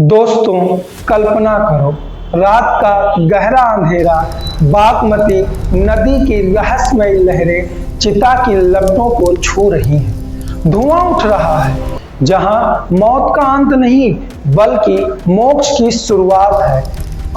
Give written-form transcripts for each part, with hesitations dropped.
दोस्तों, कल्पना करो, रात का गहरा अंधेरा, बागमती नदी की रहस्यमयी लहरें चिता की लपटों को छू रही हैं। धुआं उठ रहा है, जहां मौत का अंत नहीं बल्कि मोक्ष की शुरुआत है।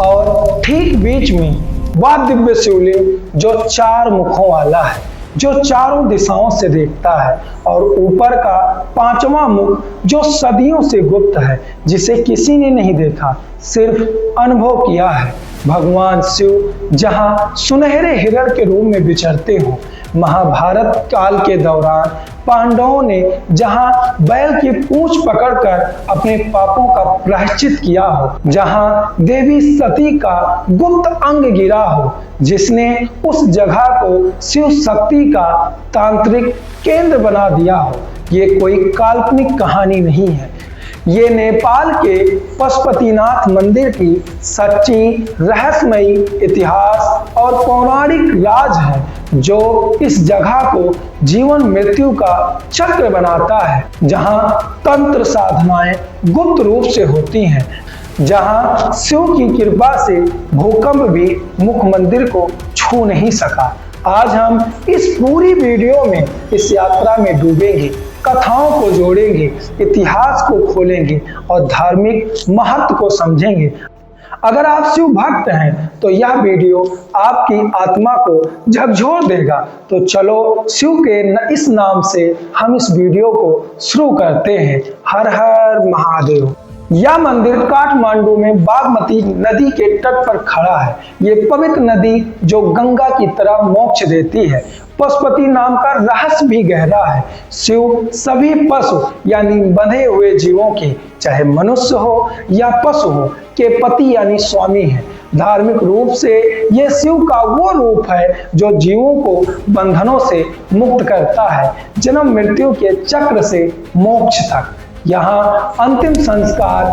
और ठीक बीच में वह दिव्य शिवलिंग जो 4 मुखों वाला है, जो चारों दिशाओं से देखता है, और ऊपर का 5वां मुख जो सदियों से गुप्त है, जिसे किसी ने नहीं देखा, सिर्फ अनुभव किया है। भगवान शिव जहां सुनहरे हिरण के रूप में विचरते हो, महाभारत काल के दौरान पांडवों ने जहां बैल की पूंछ पकड़कर अपने पापों का प्रायश्चित किया हो, जहां देवी सती का गुप्त अंग गिरा हो, जिसने उस जगह को शिव शक्ति का तांत्रिक केंद्र बना दिया हो, ये कोई काल्पनिक कहानी नहीं है। ये नेपाल के पशुपतिनाथ मंदिर की सच्ची रहस्यमयी इतिहास और पौराणिक राज है, जो इस जगह को जीवन मृत्यु का चक्र बनाता है, जहां तंत्र साधनाएं गुप्त रूप से होती हैं, जहां शिव की कृपा से भूकंप भी मुख मंदिर को छू नहीं सका। आज हम इस पूरी वीडियो में इस यात्रा में डूबेंगे, कथाओं को जोड़ेंगे, इतिहास को खोलेंगे और धार्मिक महत्व को समझेंगे। अगर आप शिव भक्त हैं तो यह वीडियो आपकी आत्मा को झकझोर देगा। तो चलो शिव के इस नाम से हम इस वीडियो को शुरू करते हैं। हर हर महादेव। यह मंदिर काठमांडू में बागमती नदी के तट पर खड़ा है। ये पवित्र नदी जो गंगा की तरह मोक्ष देती है। पशुपति नाम का रहस्य भी गहरा है। शिव सभी पशु यानी बंधे हुए जीवों के, चाहे मनुष्य हो या पशु हो, के पति यानी स्वामी है। धार्मिक रूप से ये शिव का वो रूप है जो जीवों को बंधनों से मुक्त करता है, जन्म मृत्यु के चक्र से मोक्ष तक। यहाँ अंतिम संस्कार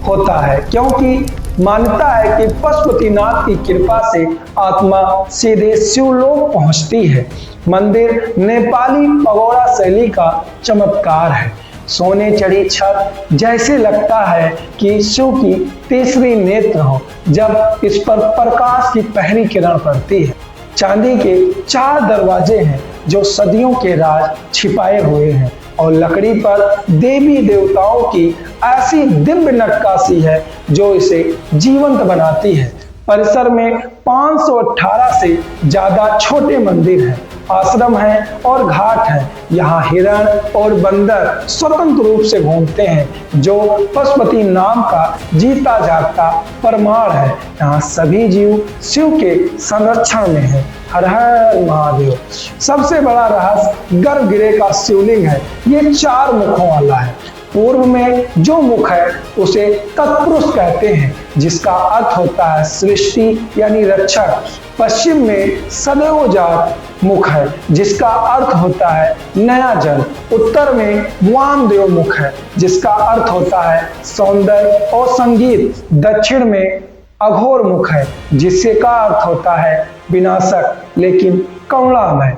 होता है, क्योंकि मान्यता है कि पशुपतिनाथ की कृपा से आत्मा सीधे शिवलोक पहुंचती है। मंदिर नेपाली पगोड़ा शैली का चमत्कार है। सोने चढ़ी छत जैसे लगता है कि शिव की तीसरी नेत्र हो, जब इस पर प्रकाश की पहली किरण पड़ती है। चांदी के 4 दरवाजे हैं जो सदियों के राज छिपाए हुए हैं, और लकड़ी पर देवी देवताओं की ऐसी दिव्य नक्काशी है जो इसे जीवंत बनाती है। परिसर में 518 से ज्यादा छोटे मंदिर हैं, आश्रम हैं और घाट हैं। यहाँ हिरण और बंदर स्वतंत्र रूप से घूमते हैं, जो पशुपति नाम का जीता जागता प्रमाण है। यहाँ सभी जीव शिव के संरक्षण में है। हर हर महादेव। सबसे बड़ा रहस्य गर्भगृह का शिवलिंग है। ये 4 मुखों वाला है। पूर्व में जो मुख है उसे तत्पुरुष कहते हैं, जिसका अर्थ होता है सृष्टि यानी रक्षक। पश्चिम में सदैव जात मुख है, जिसका अर्थ होता है नया जल। उत्तर में वामदेव मुख है, जिसका अर्थ होता है सौंदर्य और संगीत। दक्षिण में अघोर मुख है, जिससे का अर्थ होता है विनाशक लेकिन करुणामय।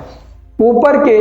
ऊपर के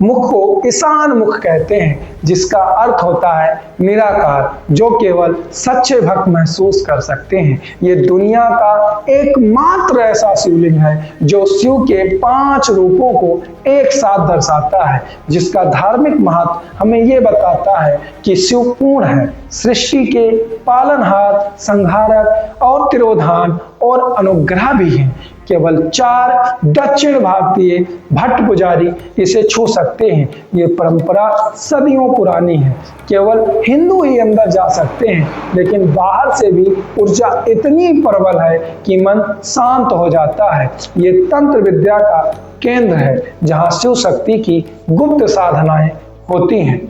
मुख को ईशान मुख कहते हैं, जिसका अर्थ होता है निराकार, जो केवल सच्चे भक्त महसूस कर सकते हैं। ये दुनिया का एकमात्र ऐसा शिवलिंग है जो शिव के 5 रूपों को एक साथ दर्शाता है, जिसका धार्मिक महत्व हमें ये बताता है कि शिव पूर्ण है, सृष्टि के पालनहार, संहारक और तिरोधान और अनुग्रह भी हैं। केवल 4 दक्षिण भारतीय भट्ट पुजारी इसे छू सकते हैं। ये परंपरा सदियों पुरानी है। केवल हिंदू ही अंदर जा सकते हैं, लेकिन बाहर से भी ऊर्जा इतनी प्रबल है कि मन शांत हो जाता है। ये तंत्र विद्या का केंद्र है, जहाँ शिव शक्ति की गुप्त साधनाएं होती हैं।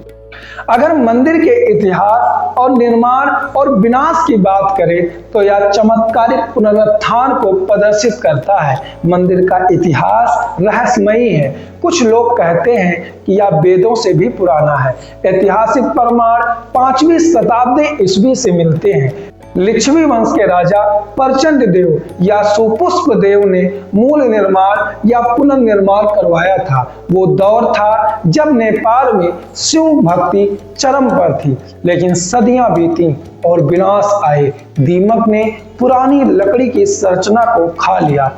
अगर मंदिर के इतिहास और निर्माण और विनाश की बात करें तो यह चमत्कारिक पुनरुत्थान को प्रदर्शित करता है। मंदिर का इतिहास रहस्यमयी है। कुछ लोग कहते हैं कि यह वेदों से भी पुराना है। ऐतिहासिक प्रमाण 5वीं शताब्दी ईस्वी से मिलते हैं। लिच्छवी वंश के राजा प्रचंड देव या सुपुष्प देव ने मूल निर्माण या पुनर्निर्माण करवाया था। वो दौर था जब नेपाल में शिव भक्ति चरम पर थी, लेकिन सदियां बीती और विनाश आए। दीमक ने पुरानी लकड़ी की संरचना को खा लिया।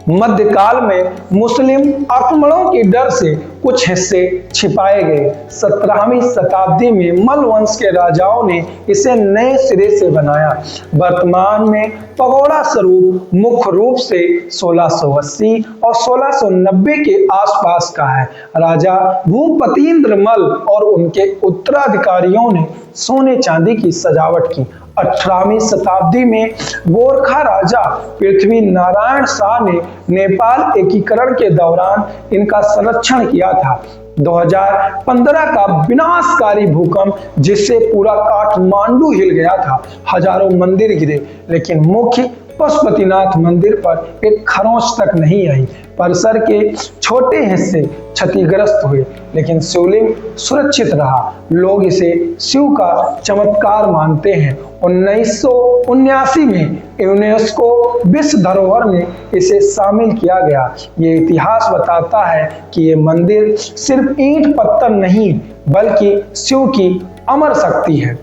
मध्यकाल में मुस्लिम आक्रमणों के डर से कुछ हिस्से छिपाए गए। 17वीं शताब्दी में मल वंश के राजाओं ने इसे नए सिरे से बनाया। वर्तमान में पगोड़ा स्वरूप मुख्य रूप से 1680 और 1690 के आसपास का है। राजा भूपतिन्द्र मल और उनके उत्तराधिकारियों ने सोने चांदी की सजावट की। 18वीं शताब्दी में गोरखा राजा पृथ्वी नारायण शाह ने नेपाल एकीकरण के दौरान इनका संरक्षण किया था। 2015 का विनाशकारी भूकंप जिससे पूरा काठमांडू हिल गया था, हजारों मंदिर गिरे, लेकिन मुख्य पशुपतिनाथ मंदिर पर एक खरोंच तक नहीं आई। परिसर के छोटे हिस्से क्षतिग्रस्त हुए, लेकिन शिवलिंग सुरक्षित रहा। लोग इसे शिव का चमत्कार मानते हैं। 1979 में यूनेस्को विश्व धरोहर में इसे शामिल किया गया। ये इतिहास बताता है कि ये मंदिर सिर्फ ईंट पत्थर नहीं, बल्कि शिव की अमर शक्ति है।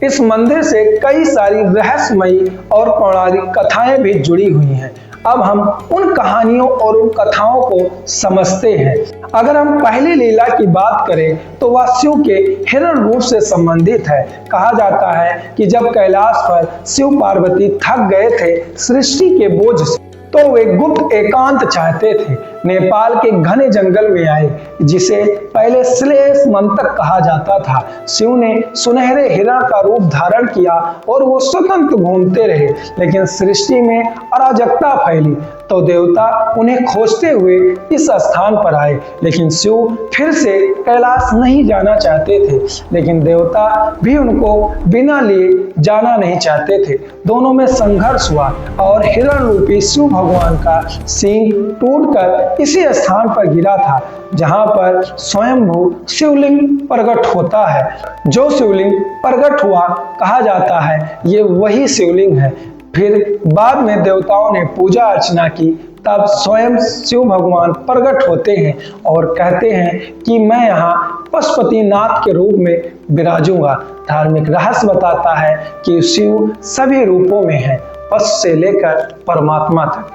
इस मंदिर से कई सारी रहस्यमयी और पौराणिक कथाएं भी जुड़ी हुई हैं। अब हम उन कहानियों और उन कथाओं को समझते हैं। अगर हम पहली लीला की बात करें तो वह शिव के हिरण रूप से संबंधित है। कहा जाता है कि जब कैलाश पर शिव पार्वती थक गए थे सृष्टि के बोझ से, तो वे गुप्त एकांत चाहते थे। नेपाल के घने जंगल में आए, जिसे पहले श्लेष मंतक कहा जाता था। शिव ने सुनहरे हिरण का रूप धारण किया और वो स्वतंत्र घूमते रहे, लेकिन सृष्टि में अराजकता फैली तो देवता उन्हें खोजते हुए इस स्थान पर आए। लेकिन शिव फिर से कैलाश नहीं जाना चाहते थे, लेकिन देवता भी उनको बिना लिए जाना नहीं चाहते थे। दोनों में संघर्ष हुआ और हिरण रूपी शिव भगवान का सींग टूटकर इसी स्थान पर गिरा था जहां पर स्वयंभू शिवलिंग प्रकट होता है। जो शिवलिंग प्रकट हुआ, कहा जाता है ये वही शिवलिंग है। फिर बाद में देवताओं ने पूजा अर्चना की, तब स्वयं शिव भगवान प्रकट होते हैं और कहते हैं कि मैं यहाँ पशुपतिनाथ के रूप में विराजूंगा। धार्मिक रहस्य बताता है कि शिव सभी रूपों में है, पशु से लेकर परमात्मा तक।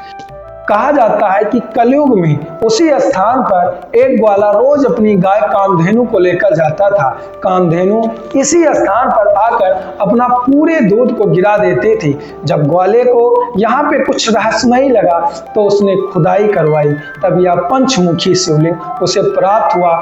कहा जाता है कि कलयुग में उसी स्थान पर एक ग्वाला रोज अपनी गाय कामधेनु को लेकर जाता था। कामधेनु इसी स्थान पर आकर अपना पूरे दूध को गिरा देती थी। जब ग्वाले को यहाँ पे कुछ रहस्यमयी लगा तो उसने खुदाई करवाई, तब यह पंचमुखी शिवलिंग उसे प्राप्त हुआ।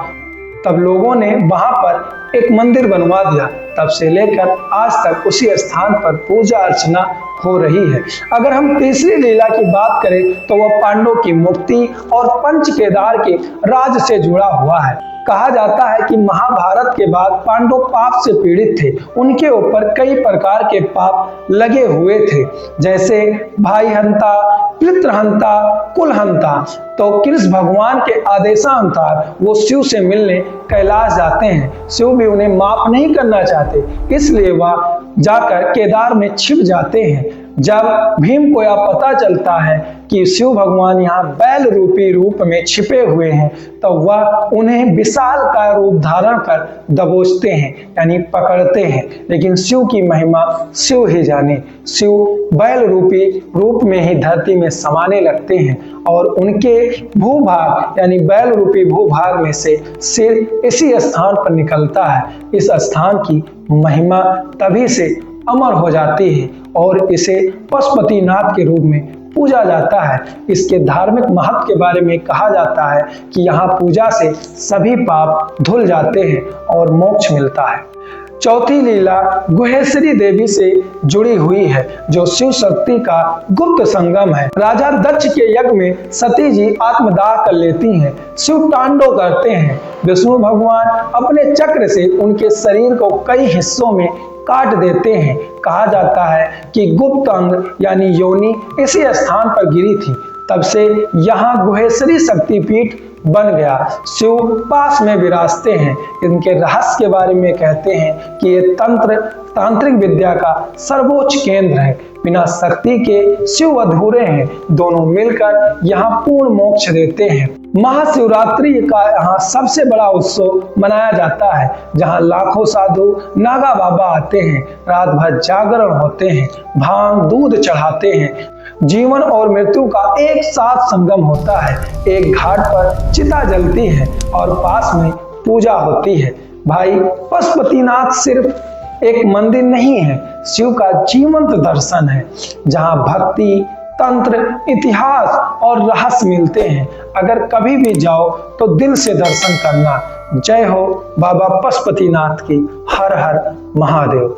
तब लोगों ने वहां पर एक मंदिर बनवा दिया। तब से लेकर आज तक उसी स्थान पर पूजा अर्चना हो रही है। अगर हम तीसरी लीला की बात करें तो वह पांडवों की मुक्ति और पंच केदार के राज से जुड़ा हुआ है। कहा जाता है कि महाभारत के बाद पांडव पाप से पीड़ित थे। उनके ऊपर कई प्रकार के पाप लगे हुए थे, जैसे भाई हंता, पितृहंता, कुलहंता। तो कृष्ण भगवान के आदेशानुसार वो शिव से मिलने कैलाश जाते हैं। शिव भी उन्हें माफ नहीं करना चाहते, इसलिए वह जाकर केदार में छिप जाते हैं। जब भीम को यह पता चलता है कि शिव भगवान यहाँ बैल रूपी रूप में छिपे हुए हैं, तो वह उन्हें विशाल का रूप धारण कर दबोचते हैं, यानी पकड़ते हैं। लेकिन शिव की महिमा शिव ही जाने। शिव बैल रूपी रूप में ही धरती में समाने लगते हैं और उनके भूभाग यानी बैल रूपी भूभाग में से सिर इसी स्थान पर निकलता है। इस स्थान की महिमा तभी से अमर हो जाती है और इसे पशुपतिनाथ के रूप में पूजा जाता है। इसके धार्मिक महत्व के बारे में कहा जाता है कि यहाँ पूजा से सभी पाप धुल जाते हैं और मोक्ष मिलता है। चौथी लीला गुहेश्वरी देवी से जुड़ी हुई है, जो शिव शक्ति का गुप्त संगम है। राजा दक्ष के यज्ञ में सती जी आत्मदाह कर लेती हैं। शिव तांडव करते हैं। विष्णु भगवान अपने चक्र से उनके शरीर को कई हिस्सों में काट देते हैं। कहा जाता है कि गुप्त अंग यानी योनि इसी स्थान पर गिरी थी। तब से यहाँ गुहेश्वरी शक्तिपीठ बन गया। शिव पास में विराजते हैं। इनके रहस्य के बारे में कहते हैं कि ये तांत्रिक विद्या का सर्वोच्च केंद्र है। बिना शक्ति के शिव अधूरे हैं। दोनों मिलकर यहाँ पूर्ण मोक्ष देते हैं। महाशिवरात्रि का यहाँ सबसे बड़ा उत्सव मनाया जाता है, जहाँ लाखों साधु नागा बाबा आते हैं। रात भर जागरण होते हैं, भांग दूध चढ़ाते हैं। जीवन और मृत्यु का एक साथ संगम होता है। एक घाट पर चिता जलती है और पास में पूजा होती है। भाई, पशुपतिनाथ सिर्फ एक मंदिर नहीं है, शिव का जीवंत दर्शन है, जहाँ भक्ति, तंत्र, इतिहास और रहस्य मिलते हैं। अगर कभी भी जाओ तो दिल से दर्शन करना। जय हो बाबा पशुपतिनाथ की। हर हर महादेव।